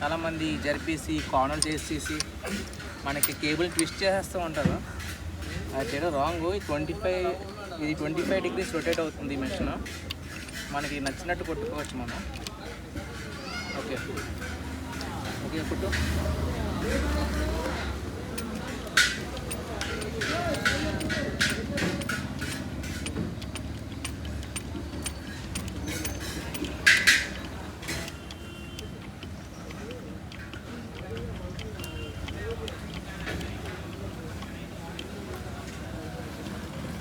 చాలామంది జరిపేసి కార్నర్ చేసేసి మనకి కేబుల్ ట్విస్ట్ చేసేస్తూ ఉంటారు. అది చేయడం రాంగ్. ఇది 25 డిగ్రీస్ రొటేట్ అవుతుంది ఈ మెషిన్. మనకి నచ్చినట్టు కొట్టుకోవచ్చు మనం. ఓకే ఓకే కుట్టు.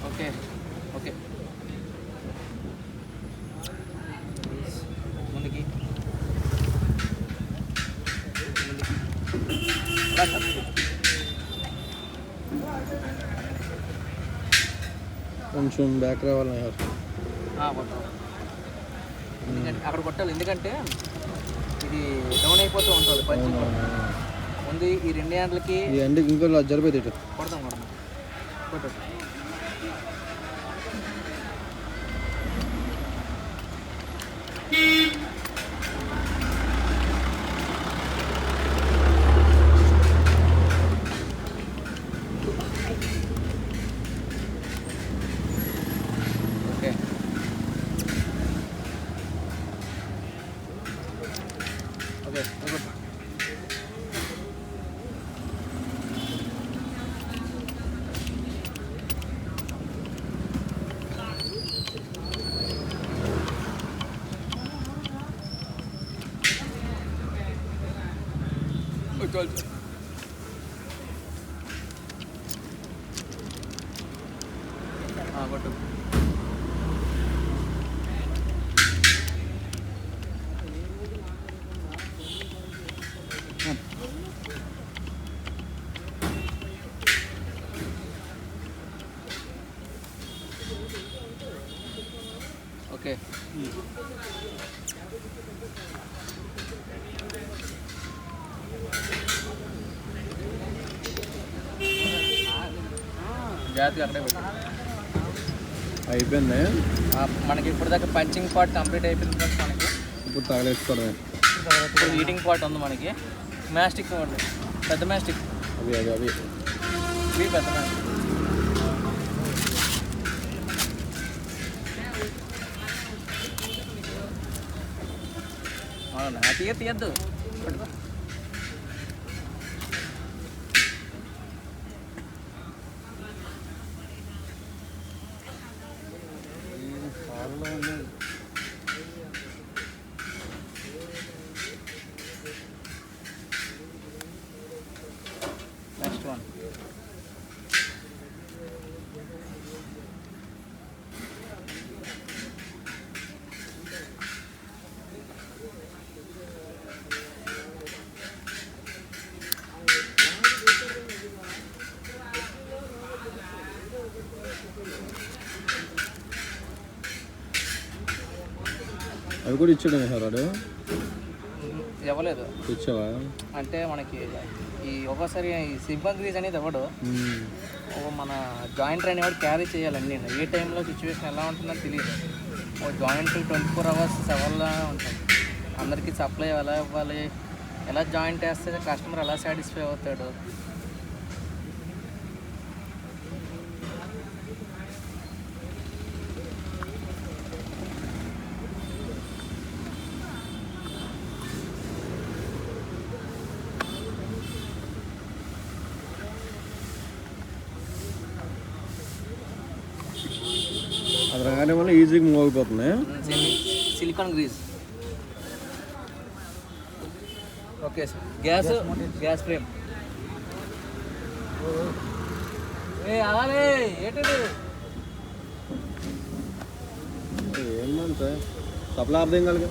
ఓకే ఓకే ముందుకి కొంచెం బ్యాక్ రావాలి. ఎందుకంటే అక్కడ కొట్టాలి, ఎందుకంటే ఇది డౌన్ అయిపోతూ ఉంటుంది పంచి. ముందు ఈ 2 హ్యాండ్లకి ఇంకో జరిపోయింది. కొడతాం కొట్టు. ఓకే ఓకే కొట్టు. ఓకే జాగ్రత్తగా అక్కడే పెట్టు. అయిపోయింది మనకి ఇప్పుడు దాకా పంచింగ్ పార్ట్ కంప్లీట్ అయిపోయింది ఫ్రెండ్స్. మనకి ఇప్పుడు తగలేసుకోవడమే. ఇప్పుడు హీటింగ్ పార్ట్ ఉంది మనకి. మ్యాస్టిక్ ఉంది, పెద్ద మ్యాస్టిక్. అవి పెద్ద మ్యాస్టిక్. అవునా తీయద్దు. Next one. అవి కూడా ఇచ్చాడు వాడు. ఇవ్వలేదు. ఇచ్చావా? అంటే మనకి ఈ ఒక్కోసారి ఈ సింపల్ గ్రీజ్ అనేది ఇవ్వడు. మన జాయింట్ అనేవాడు క్యారీ చేయాలండి. ఏ టైంలో సిచ్యువేషన్ ఎలా ఉంటుందో తెలియదు. ఓ జాయింట్ 24 hours సెవెన్లా ఉంటుంది. అందరికీ సప్లై ఎలా ఇవ్వాలి, ఎలా జాయింట్ వేస్తే కస్టమర్ ఎలా సాటిస్ఫై అవుతాడు. అది రాగానే వల్ల ఈజీగా మూవ్ అయిపోతుంది. Silicone grease. Okay sir. Gas frame. అలానే ఏంటంటే ఏమంటే సప్లై అర్థం కాదు.